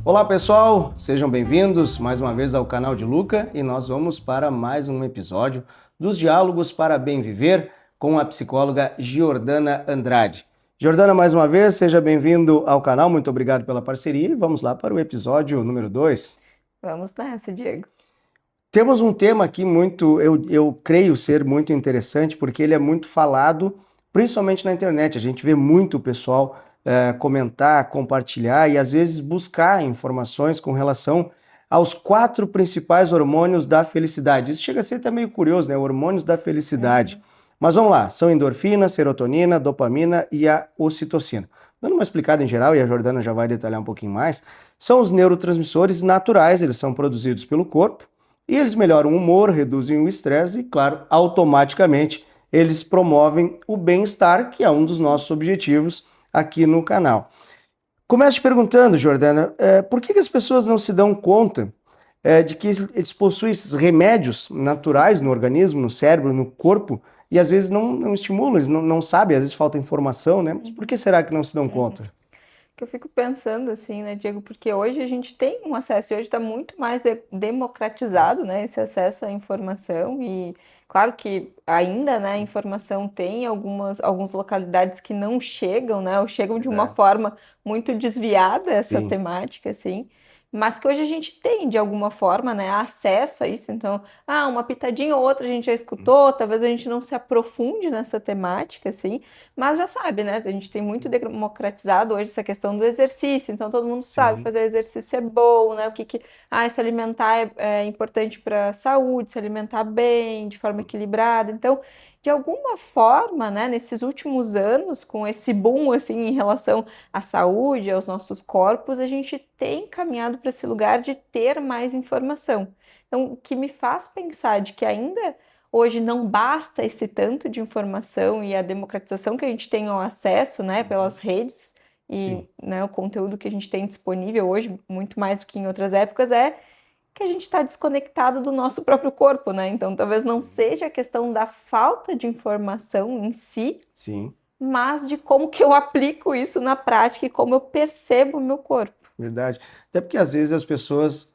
Olá pessoal, sejam bem-vindos mais uma vez ao canal de Luca e nós vamos para mais um episódio dos Diálogos para Bem Viver com a psicóloga Giordana Andrade. Giordana, mais uma vez, seja bem-vindo ao canal, muito obrigado pela parceria e vamos lá para o episódio número 2. Vamos nessa, Diego. Temos um tema aqui eu creio ser muito interessante porque ele é muito falado, principalmente na internet. A gente vê muito o pessoal comentar, compartilhar e às vezes buscar informações com relação aos 4 principais hormônios da felicidade. Isso chega a ser até meio curioso, né? Hormônios da felicidade. Mas vamos lá, são endorfina, serotonina, dopamina e a ocitocina. Dando uma explicada em geral, e a Jordana já vai detalhar um pouquinho mais, são os neurotransmissores naturais, eles são produzidos pelo corpo, e eles melhoram o humor, reduzem o estresse e, claro, automaticamente eles promovem o bem-estar, que é um dos nossos objetivos aqui no canal. Começo te perguntando, Jordana, por que as pessoas não se dão conta de que eles possuem esses remédios naturais no organismo, no cérebro, no corpo, e às vezes não estimulam, eles não sabem, às vezes falta informação, né? Mas por que será que não se dão conta? Que eu fico pensando assim, né, Diego, porque hoje a gente tem um acesso, e hoje está muito mais democratizado, né, esse acesso à informação e claro que ainda, né, a informação tem algumas localidades que não chegam, né, ou chegam de uma forma muito desviada essa Sim. temática, assim, mas que hoje a gente tem, de alguma forma, né, acesso a isso, então, uma pitadinha ou outra a gente já escutou, talvez a gente não se aprofunde nessa temática, assim, mas já sabe, né? A gente tem muito democratizado hoje essa questão do exercício, então todo mundo sabe Sim. fazer exercício é bom, né? Se alimentar é importante para a saúde, se alimentar bem, de forma equilibrada. Então, de alguma forma, né, nesses últimos anos, com esse boom assim em relação à saúde, aos nossos corpos, a gente tem caminhado para esse lugar de ter mais informação. Então, o que me faz pensar de que ainda hoje não basta esse tanto de informação e a democratização que a gente tem ao acesso, né, pelas redes e, Sim. né, o conteúdo que a gente tem disponível hoje, muito mais do que em outras épocas, é que a gente está desconectado do nosso próprio corpo, né? Então, talvez não seja a questão da falta de informação em si, Sim. mas de como que eu aplico isso na prática e como eu percebo o meu corpo. Verdade. Até porque às vezes as pessoas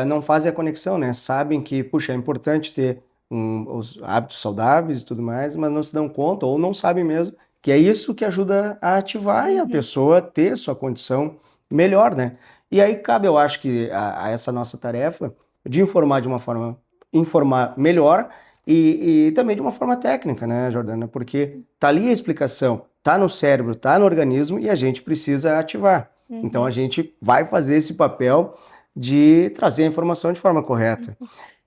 não fazem a conexão, né? Sabem que, puxa, é importante ter os hábitos saudáveis e tudo mais, mas não se dão conta ou não sabem mesmo que é isso que ajuda a ativar e a pessoa ter sua condição melhor, né? E aí cabe, eu acho que a essa nossa tarefa de informar de uma forma, informar melhor e também de uma forma técnica, né, Jordana? Porque tá ali a explicação, tá no cérebro, tá no organismo e a gente precisa ativar. Então a gente vai fazer esse papel de trazer a informação de forma correta.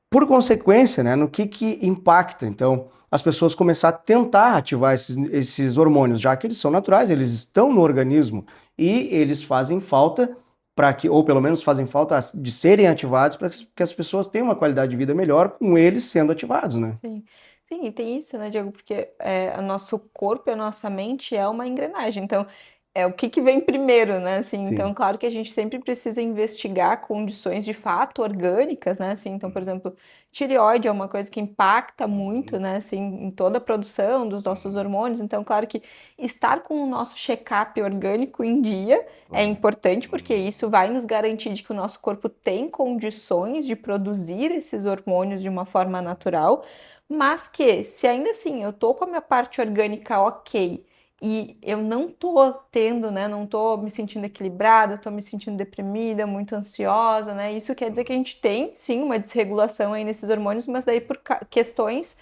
Por consequência, né, no que impacta, então, as pessoas começar a tentar ativar esses hormônios, já que eles são naturais, eles estão no organismo e eles fazem falta para que, ou pelo menos fazem falta de serem ativados para que as pessoas tenham uma qualidade de vida melhor com eles sendo ativados, né? Sim, sim, e tem isso, né, Diego? Porque o nosso corpo e a nossa mente é uma engrenagem. Então, é o que vem primeiro, né? Assim, então, Sim. claro que a gente sempre precisa investigar condições de fato orgânicas, né? Assim, então, por exemplo, tireoide é uma coisa que impacta muito, né? Assim, em toda a produção dos nossos hormônios. Então, claro que estar com o nosso check-up orgânico em dia é importante, porque isso vai nos garantir de que o nosso corpo tem condições de produzir esses hormônios de uma forma natural. Mas que, se ainda assim eu tô com a minha parte orgânica ok e eu não tô tendo, né, não tô me sentindo equilibrada, tô me sentindo deprimida, muito ansiosa, né, isso quer dizer que a gente tem, sim, uma desregulação aí nesses hormônios, mas daí por questões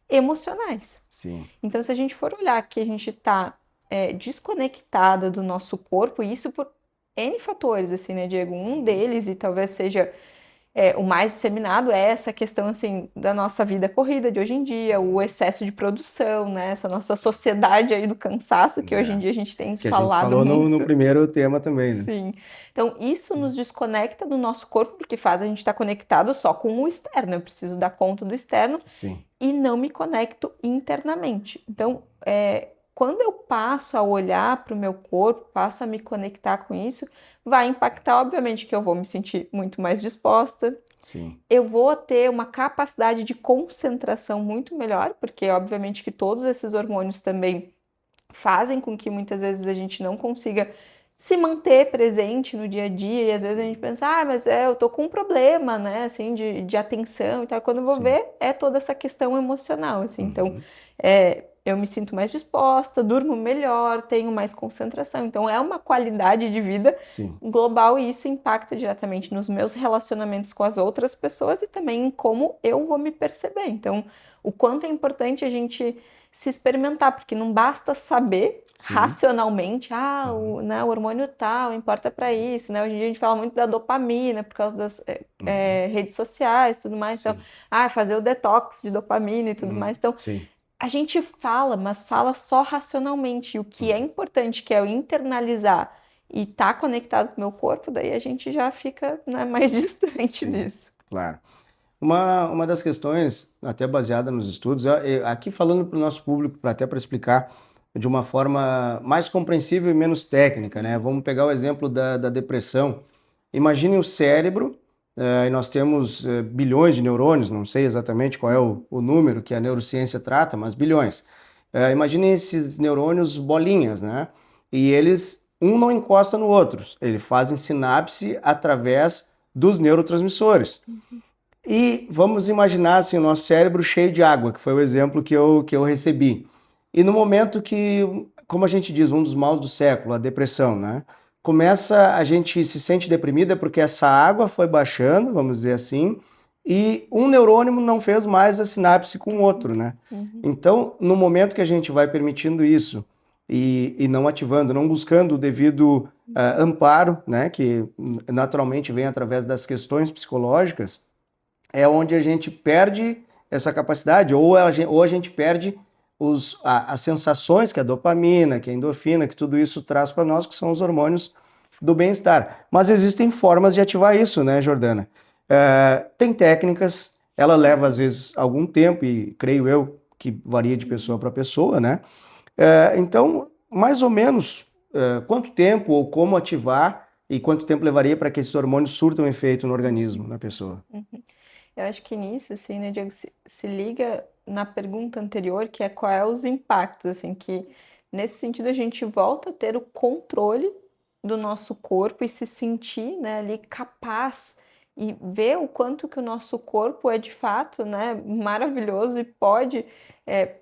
emocionais. Sim. Então, se a gente for olhar que a gente tá desconectada do nosso corpo, e isso por N fatores, assim, né, Diego? Um deles, e talvez seja o mais disseminado, é essa questão, assim, da nossa vida corrida de hoje em dia, o excesso de produção, né? Essa nossa sociedade aí do cansaço, que hoje em dia a gente tem Que a gente falado falou no muito. primeiro tema também, né? Sim. Então, isso nos desconecta do nosso corpo, porque faz a gente estar conectado só com o externo. Eu preciso dar conta do externo Sim. e não me conecto internamente. Então, quando eu passo a olhar para o meu corpo, passo a me conectar com isso, vai impactar, obviamente, que eu vou me sentir muito mais disposta, Sim. eu vou ter uma capacidade de concentração muito melhor, porque, obviamente, que todos esses hormônios também fazem com que muitas vezes a gente não consiga se manter presente no dia a dia, e às vezes a gente pensa, mas eu tô com um problema, né, assim, de atenção e tal, quando eu vou Sim. ver, é toda essa questão emocional, assim, então, Uhum. eu me sinto mais disposta, durmo melhor, tenho mais concentração, então é uma qualidade de vida Sim. global e isso impacta diretamente nos meus relacionamentos com as outras pessoas e também em como eu vou me perceber, então, o quanto é importante a gente se experimentar, porque não basta saber Sim. racionalmente, Uhum. né, o hormônio tal importa para isso, né? Hoje em dia a gente fala muito da dopamina por causa das Uhum. redes sociais, e tudo mais. Então, Sim. fazer o detox de dopamina e tudo mais. Então, Sim. a gente fala, mas fala só racionalmente. E o que é Uhum. importante, que é eu internalizar e estar conectado com o meu corpo, daí a gente já fica, né, mais distante Sim. disso. Claro. Uma das questões, até baseada nos estudos, aqui falando para o nosso público, até para explicar de uma forma mais compreensível e menos técnica, né? Vamos pegar o exemplo da depressão. Imagine o cérebro, e nós temos bilhões de neurônios, não sei exatamente qual é o número que a neurociência trata, mas bilhões. Imagine esses neurônios bolinhas, né? E eles, um não encosta no outro, eles fazem sinapse através dos neurotransmissores. E vamos imaginar assim, o nosso cérebro cheio de água, que foi o exemplo que eu recebi. E no momento que, como a gente diz, um dos maus do século, a depressão, né? Começa, a gente se sente deprimida porque essa água foi baixando, vamos dizer assim, e um neurônio não fez mais a sinapse com o outro, né? Uhum. Então, no momento que a gente vai permitindo isso e não ativando, não buscando o devido amparo, né, que naturalmente vem através das questões psicológicas, é onde a gente perde essa capacidade, ou a gente perde as sensações que a dopamina, que a endorfina, que tudo isso traz para nós, que são os hormônios do bem-estar. Mas existem formas de ativar isso, né, Jordana? Tem técnicas, ela leva às vezes algum tempo, e creio eu que varia de pessoa para pessoa, né? Então, mais ou menos, quanto tempo ou como ativar e quanto tempo levaria para que esses hormônios surtam efeito no organismo, na pessoa? Uhum. Eu acho que nisso, assim, né, Diego, se liga na pergunta anterior, que é qual é os impactos, assim, que nesse sentido a gente volta a ter o controle do nosso corpo e se sentir, né, ali capaz e ver o quanto que o nosso corpo é de fato, né, maravilhoso e pode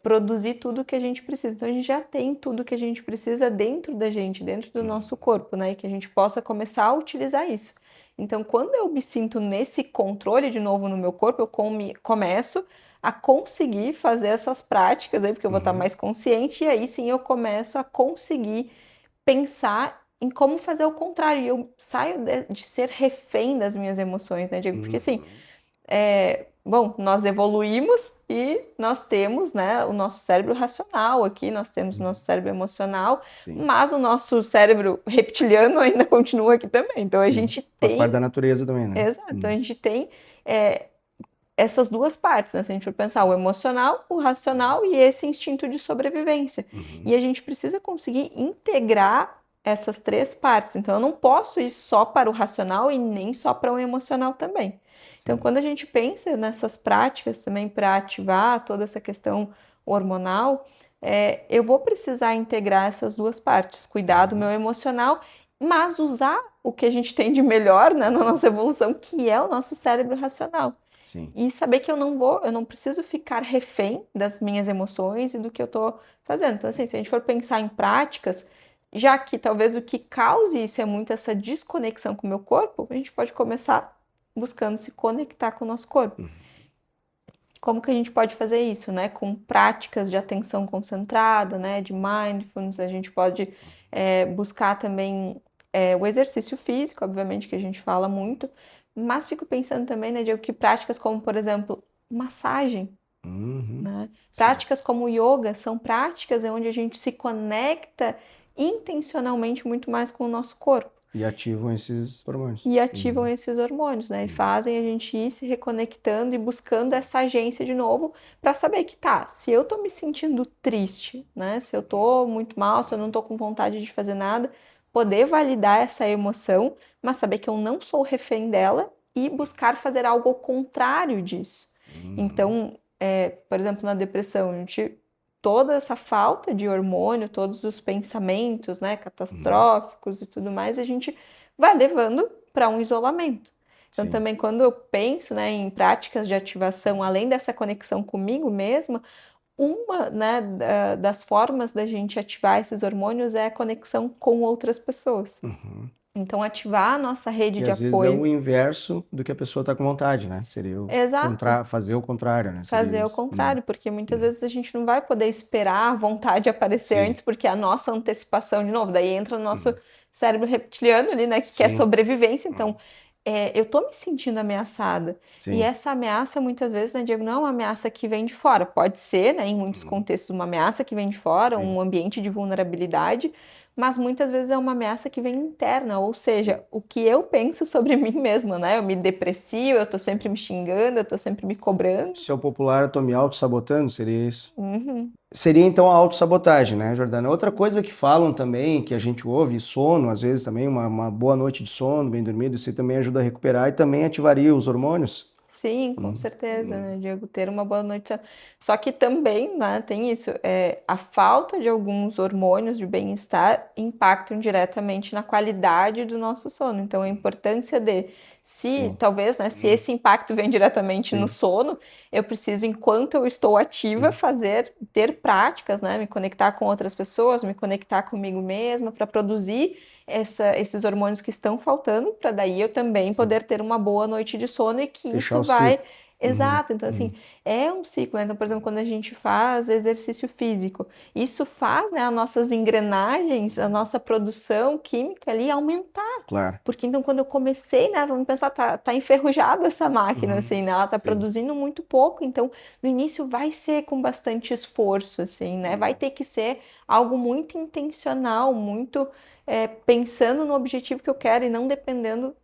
produzir tudo o que a gente precisa. Então a gente já tem tudo que a gente precisa dentro da gente, dentro do nosso corpo, né, e que a gente possa começar a utilizar isso. Então, quando eu me sinto nesse controle de novo no meu corpo, eu começo a conseguir fazer essas práticas aí, porque eu vou estar Uhum. mais consciente, e aí sim eu começo a conseguir pensar em como fazer o contrário. E eu saio de ser refém das minhas emoções, né, Diego? Porque assim, Uhum. bom, nós evoluímos e nós temos, né, o nosso cérebro racional aqui, nós temos o nosso cérebro emocional, Sim, mas o nosso cérebro reptiliano ainda continua aqui também. Então a sim. gente Faz parte tem, da natureza também, né? exato, a gente tem é, essas duas partes, né? Se a gente for pensar o emocional, o racional e esse instinto de sobrevivência. E Uhum. a gente precisa conseguir integrar essas três partes. Então, eu não posso ir só para o racional e nem só para o emocional também. Então, Sim. quando a gente pensa nessas práticas também para ativar toda essa questão hormonal, eu vou precisar integrar essas duas partes, cuidar do meu Uhum. emocional, mas usar o que a gente tem de melhor, né, na nossa evolução, que é o nosso cérebro racional. Sim. E saber que eu não preciso ficar refém das minhas emoções e do que eu tô fazendo. Então, assim, se a gente for pensar em práticas, já que talvez o que cause isso é muito essa desconexão com o meu corpo, a gente pode começar buscando se conectar com o nosso corpo. Uhum. Como que a gente pode fazer isso, né? Com práticas de atenção concentrada, né? De mindfulness, a gente pode buscar também o exercício físico, obviamente, que a gente fala muito, mas fico pensando também, né, Diego, que práticas como, por exemplo, massagem, Uhum. né? Sim. Práticas como yoga são práticas onde a gente se conecta intencionalmente muito mais com o nosso corpo E ativam esses hormônios. e ativam Uhum. esses hormônios, né? E Uhum. fazem a gente ir se reconectando e buscando Sim. essa agência de novo para saber que tá, se eu tô me sentindo triste, né? Se eu tô muito mal, se eu não tô com vontade de fazer nada, poder validar essa emoção, mas saber que eu não sou refém dela e buscar fazer algo ao contrário disso. Uhum. Então, por exemplo, na depressão, a gente toda essa falta de hormônio, todos os pensamentos, né, Uhum. catastróficos e tudo mais, a gente vai levando para um isolamento. Então, Sim. também quando eu penso, né, em práticas de ativação, além dessa conexão comigo mesma, uma, né, das formas da gente ativar esses hormônios é a conexão com outras pessoas. Uhum. Então, ativar a nossa rede E de às vezes é apoio. o inverso do que a pessoa está com vontade, né? Seria Exato. fazer o contrário, né? Seria Fazer o isso. Uhum. contrário, porque muitas Uhum. vezes a gente não vai poder esperar a vontade aparecer Sim. antes, porque a nossa antecipação, de novo, daí entra o nosso Uhum. cérebro reptiliano ali, né, que quer Sim. sobrevivência. Então, Uhum. eu tô me sentindo ameaçada. E Sim. essa ameaça, muitas vezes, né, Diego, não é uma ameaça que vem de fora. Pode ser, né, em muitos Uhum. contextos, uma ameaça que vem de fora, Sim. um ambiente de vulnerabilidade, mas muitas vezes é uma ameaça que vem interna, ou Sim. seja, o que eu penso sobre mim mesma, né? Eu me deprecio, eu tô sempre Sim. me xingando, eu tô sempre me cobrando. Se é o popular, eu tô me auto-sabotando, seria isso? Uhum. Seria então a autossabotagem, né, Jordana? Outra coisa que falam também, que a gente ouve, sono, às vezes também, uma boa noite de sono, bem dormido, isso aí também ajuda a recuperar e também ativaria os hormônios. Sim, com Hum, certeza, hum, né, Diego? Ter uma boa noite. Só que também, né, tem isso, a falta de alguns hormônios de bem-estar impactam diretamente na qualidade do nosso sono. Então, a importância de, se sim, talvez, né, se hum, esse impacto vem diretamente no sim, sono, eu preciso, enquanto eu estou ativa, sim, ter práticas, né, me conectar com outras pessoas, me conectar comigo mesma para produzir esses hormônios que estão faltando, para daí eu também sim. poder ter uma boa noite de sono e que Fechar isso o vai. ciclo. Uhum, Exato, então assim, uhum, é um ciclo, né? Então, por exemplo, quando a gente faz exercício físico, isso faz, né, as nossas engrenagens, a nossa produção química ali aumentar. claro. Porque então, quando eu comecei, né, vamos pensar, tá enferrujada essa máquina, Uhum, assim, né? Ela tá sim, produzindo muito pouco, então no início vai ser com bastante esforço, assim, né? Vai uhum, ter que ser algo muito intencional, muito pensando no objetivo que eu quero e não dependendo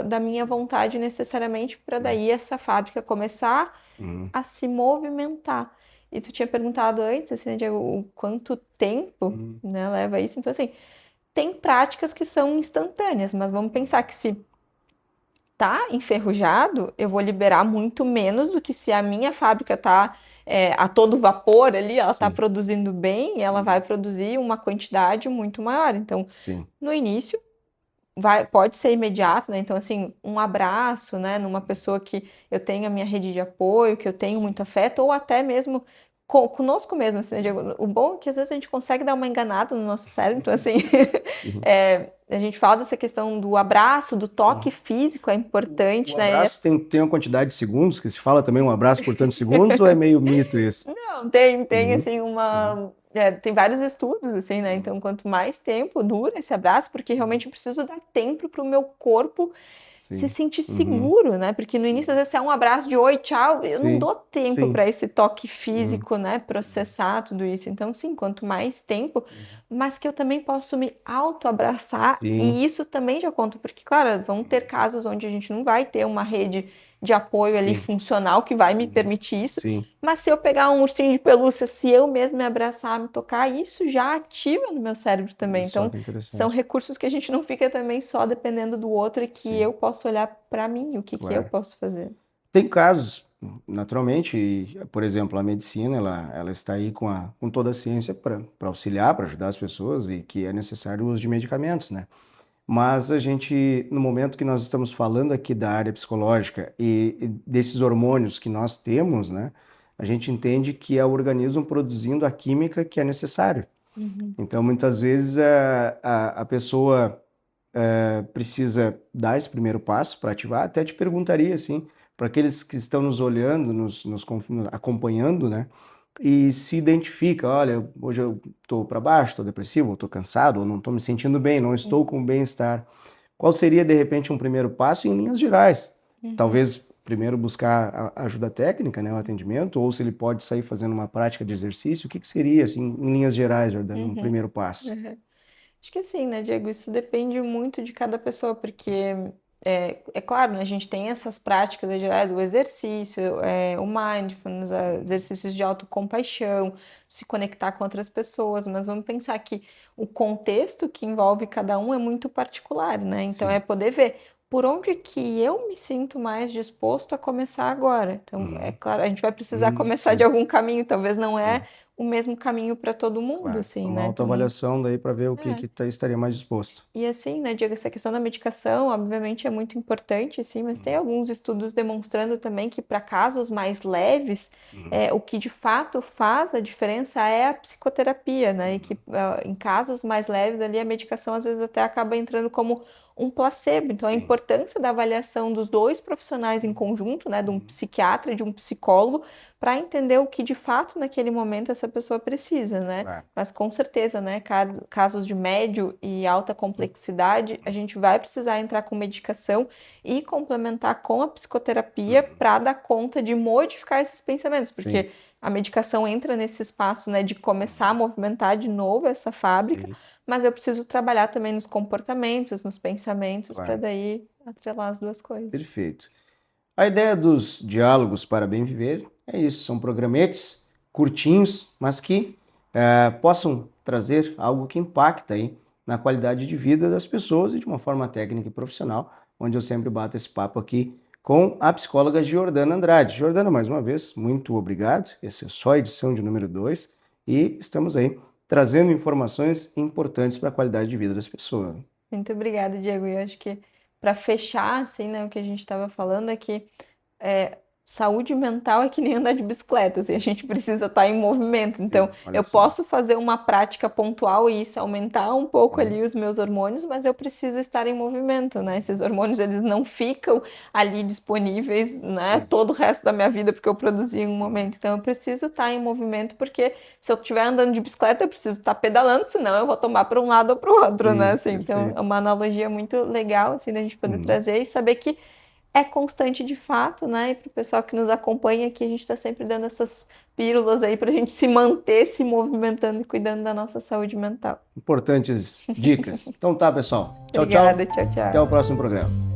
da minha sim, vontade necessariamente para sim. daí essa fábrica começar Uhum, a se movimentar. E tu tinha perguntado antes, assim, né, Diego, o quanto tempo, uhum, né, leva isso. Então, assim, tem práticas que são instantâneas, mas vamos pensar que se tá enferrujado, eu vou liberar muito menos do que se a minha fábrica tá a todo vapor ali, ela tá sim, produzindo bem e ela vai uhum, produzir uma quantidade muito maior. Então, sim, no início, pode ser imediato, né? Então, assim, um abraço, né, numa pessoa que eu tenho a minha rede de apoio, que eu tenho muito sim, afeto, ou até mesmo conosco mesmo, assim, né, Diego? O bom é que às vezes a gente consegue dar uma enganada no nosso cérebro, então, assim, sim. a gente fala dessa questão do abraço, do toque Uhum. físico, é O importante, né? abraço tem uma quantidade de segundos, que se fala também um abraço por tantos segundos, ou é meio mito isso? Não, tem Uhum, assim uhum, tem vários estudos assim, né? uhum, Então, quanto mais tempo dura esse abraço, porque uhum. realmente eu preciso dar tempo para o meu corpo se Sim. sentir Uhum, seguro, né? Porque no início, às uhum. vezes, é um abraço de oi, tchau, eu não Sim, dou tempo sim. para esse toque Uhum, físico, né? uhum, Processar tudo isso. Então, sim, quanto mais tempo, uhum. mas que eu também posso me auto-abraçar, Sim. e isso também já conta, porque, claro, vão ter casos onde a gente não vai ter uma rede de apoio ali Sim. funcional que vai me Uhum. permitir isso. Sim. Mas se eu pegar um ursinho de pelúcia, se eu mesmo me abraçar, me tocar, isso já ativa no meu cérebro também. Olha só Então, que são interessante. recursos que a gente não fica também só dependendo do outro e que Sim, eu posso olhar para mim, o que que eu claro. posso fazer. Tem casos, naturalmente, e, por exemplo, a medicina, ela está aí com toda a ciência para auxiliar, para ajudar as pessoas e que é necessário o uso de medicamentos, né? Mas a gente, no momento que nós estamos falando aqui da área psicológica e desses hormônios que nós temos, né? A gente entende que é o organismo produzindo a química que é necessário. Uhum, Então, muitas vezes a pessoa precisa dar esse primeiro passo para ativar. Até te perguntaria, assim, para aqueles que estão nos olhando, acompanhando, né? E se identifica, olha, hoje eu estou para baixo, estou depressivo, estou cansado, ou não estou me sentindo bem, não estou com bem-estar. Qual seria, de repente, um primeiro passo em linhas gerais? uhum, Talvez primeiro buscar a ajuda técnica, né, o atendimento, ou se ele pode sair fazendo uma prática de exercício, o que que seria, assim, em linhas gerais, Jordano, um uhum, primeiro passo? uhum. Acho que assim, né, Diego, isso depende muito de cada pessoa, porque é claro, né, a gente tem essas práticas aí gerais, o exercício, o mindfulness, exercícios de autocompaixão, se conectar com outras pessoas, mas vamos pensar que o contexto que envolve cada um é muito particular, né? Então é Sim. poder ver por onde que eu me sinto mais disposto a começar agora. Então, é Uhum. claro, a gente vai precisar começar de Sim, algum caminho, talvez não é sim. o mesmo caminho para todo mundo, Claro, assim, uma né? autoavaliação daí para ver o que, É. que estaria mais disposto. E assim, né, Diego, essa questão da medicação, obviamente, é muito importante, assim, mas tem alguns estudos demonstrando também que para casos mais leves, Uhum. o que de fato faz a diferença é a psicoterapia, né? E que Uhum. em casos mais leves ali a medicação às vezes até acaba entrando como um placebo. Então, a Sim. importância da avaliação dos dois profissionais em conjunto, né, de um Uhum. psiquiatra e de um psicólogo, para entender o que de fato naquele momento essa pessoa precisa, né? Claro. Mas com certeza, né, casos de médio e alta complexidade, a gente vai precisar entrar com medicação e complementar com a psicoterapia Uhum. para dar conta de modificar esses pensamentos, Sim. porque a medicação entra nesse espaço, né, de começar a movimentar de novo essa fábrica, Sim. mas eu preciso trabalhar também nos comportamentos, nos pensamentos, para Claro. daí atrelar as duas coisas. Perfeito. A ideia dos diálogos para bem viver é isso, são programetes curtinhos, mas que possam trazer algo que impacta aí na qualidade de vida das pessoas e de uma forma técnica e profissional, onde eu sempre bato esse papo aqui com a psicóloga Jordana Andrade. Jordana, mais uma vez, muito obrigado. Essa é só a edição de número 2 e estamos aí trazendo informações importantes para a qualidade de vida das pessoas. Muito obrigada, Diego. E eu acho que para fechar, assim, né, o que a gente estava falando é que é, saúde mental é que nem andar de bicicleta, assim, a gente precisa estar em movimento. Então, Sim, olha eu só. posso fazer uma prática pontual e isso aumentar um pouco Uhum. ali os meus hormônios, mas eu preciso estar em movimento, né? Esses hormônios, eles não ficam ali disponíveis, né, Sim. todo o resto da minha vida porque eu produzi em um Uhum. momento. Então, eu preciso estar em movimento porque se eu estiver andando de bicicleta, eu preciso estar pedalando, senão eu vou tomar para um lado ou para o outro, né? Sim, Assim, então, é perfeito. uma analogia muito legal, assim, da gente poder Uhum. trazer e saber que é constante de fato, né? E para o pessoal que nos acompanha aqui, a gente está sempre dando essas pílulas aí para a gente se manter se movimentando e cuidando da nossa saúde mental. Importantes dicas. Então tá, pessoal. Tchau, Obrigada, tchau. tchau, Até o tchau. próximo programa.